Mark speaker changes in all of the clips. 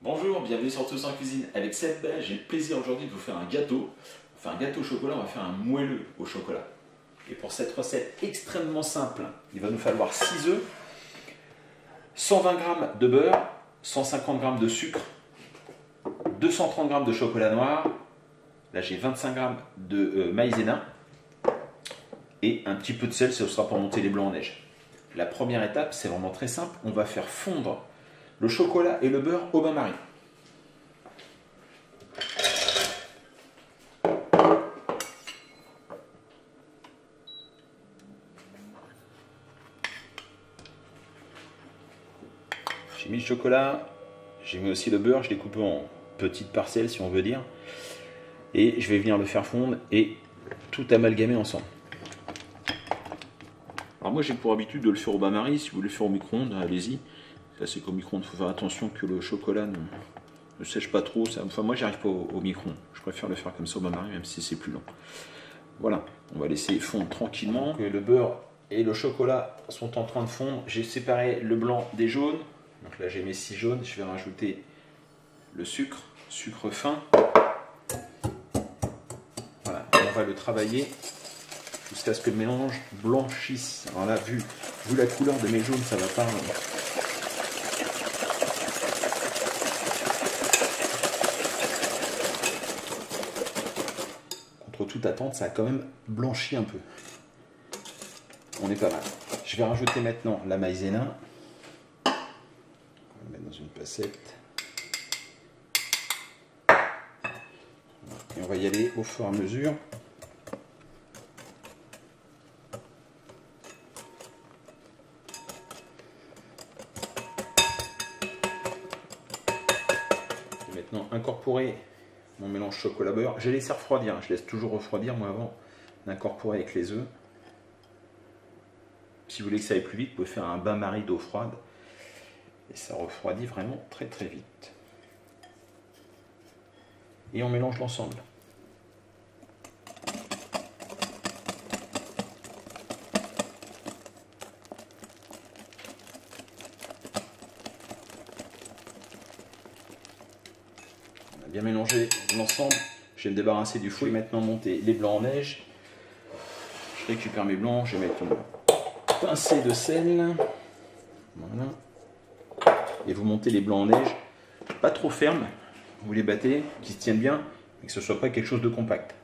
Speaker 1: Bonjour, bienvenue sur Tous en Cuisine avec Seb. J'ai le plaisir aujourd'hui de vous faire un gâteau. On va faire un gâteau au chocolat, on va faire un moelleux au chocolat. Et pour cette recette extrêmement simple, il va nous falloir 6 œufs, 120 g de beurre, 150 g de sucre, 230 g de chocolat noir, là j'ai 25 g de maïzena et un petit peu de sel, ce sera pour monter les blancs en neige. La première étape, c'est vraiment très simple, on va faire fondre le chocolat et le beurre au bain-marie. J'ai mis le chocolat, j'ai mis aussi le beurre, je l'ai coupé en petites parcelles si on veut dire. Et je vais venir le faire fondre et tout amalgamer ensemble. Alors moi j'ai pour habitude de le faire au bain-marie, si vous voulez le faire au micro-ondes, allez-y. C'est qu'au micro-ondes, il faut faire attention que le chocolat ne sèche pas trop. Enfin moi j'arrive pas au micro-ondes, je préfère le faire comme ça au bain-marie même si c'est plus long. Voilà, on va laisser fondre tranquillement. Donc, le beurre et le chocolat sont en train de fondre. J'ai séparé le blanc des jaunes. Donc là j'ai mes 6 jaunes, je vais rajouter le sucre fin. Voilà, on va le travailler jusqu'à ce que le mélange blanchisse. Alors là, vu la couleur de mes jaunes, ça va pas. Contre toute attente, ça a quand même blanchi un peu. On est pas mal. Je vais rajouter maintenant la maïzena. On va mettre dans une passette. Et on va y aller au fur et à mesure. Je vais maintenant incorporer mon mélange chocolat-beurre. Je laisse refroidir, je laisse toujours refroidir moi avant d'incorporer avec les œufs. Si vous voulez que ça aille plus vite, vous pouvez faire un bain-marie d'eau froide. Et ça refroidit vraiment très très vite. Et on mélange l'ensemble. On a bien mélangé l'ensemble. Je vais me débarrasser du fouet. Maintenant monter les blancs en neige. Je récupère mes blancs. Je vais mettre une pincée de sel. Voilà. Et vous montez les blancs en neige. Pas trop ferme. Vous les battez, qu'ils se tiennent bien, mais que ce ne soit pas quelque chose de compact.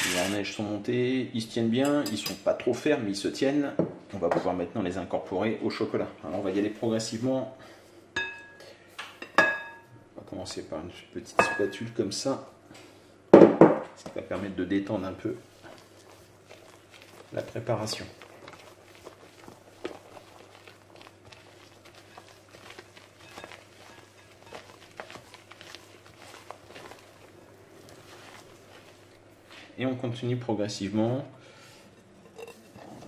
Speaker 1: Les blancs en neige sont montés, ils se tiennent bien, ils ne sont pas trop fermes, mais ils se tiennent. On va pouvoir maintenant les incorporer au chocolat. Alors on va y aller progressivement. On va commencer par une petite spatule comme ça, ce qui va permettre de détendre un peu la préparation. Et on continue progressivement.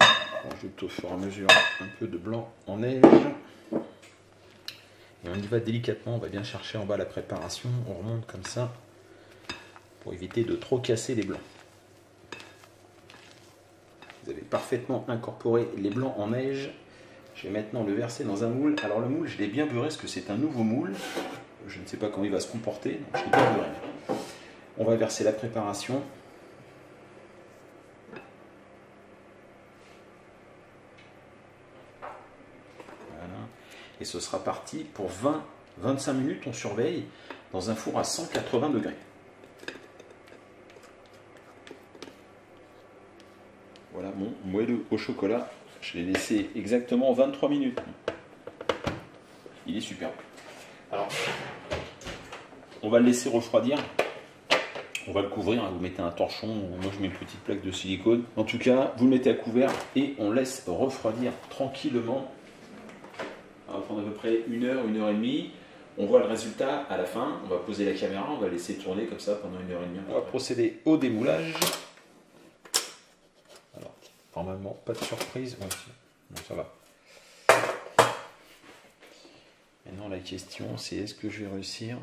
Speaker 1: On rajoute au fur et à mesure un peu de blanc en neige. Et on y va délicatement, on va bien chercher en bas la préparation. On remonte comme ça pour éviter de trop casser les blancs. Vous avez parfaitement incorporé les blancs en neige. Je vais maintenant le verser dans un moule. Alors le moule, je l'ai bien beurré parce que c'est un nouveau moule. Je ne sais pas comment il va se comporter, donc je l'ai bien beurré. On va verser la préparation. Et ce sera parti pour 20-25 minutes, on surveille, dans un four à 180 degrés. Voilà mon moelleux au chocolat. Je l'ai laissé exactement 23 minutes. Il est superbe. Alors, on va le laisser refroidir. On va le couvrir, vous mettez un torchon, moi je mets une petite plaque de silicone. En tout cas, vous le mettez à couvert et on laisse refroidir tranquillement. On va prendre à peu près 1 heure, 1 heure et demie. On voit le résultat à la fin. On va poser la caméra, on va laisser tourner comme ça pendant 1 heure et demie. On va procéder au démoulage. Alors, normalement, pas de surprise. Ouais, bon, ça va. Maintenant, la question, c'est est-ce que je vais réussir?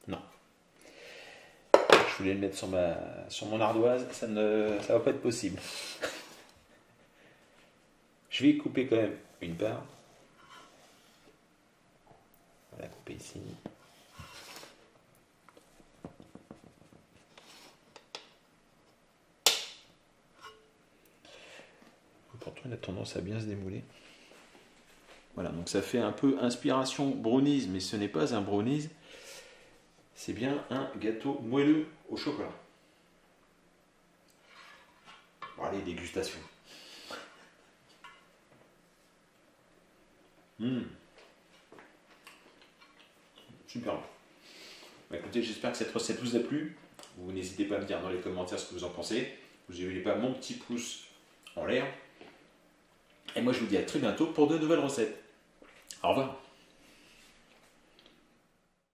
Speaker 1: Non. Je voulais le mettre sur mon ardoise. Ça va pas être possible. Je vais couper quand même une part. couper ici. Pourtant, il a tendance à bien se démouler. Voilà, donc ça fait un peu inspiration brownies, mais ce n'est pas un brownies. C'est bien un gâteau moelleux au chocolat. Bon, allez, dégustation. Super bon. Bah, écoutez, j'espère que cette recette vous a plu. Vous n'hésitez pas à me dire dans les commentaires ce que vous en pensez. Vous n'oubliez pas mon petit pouce en l'air. Et moi, je vous dis à très bientôt pour de nouvelles recettes. Au revoir.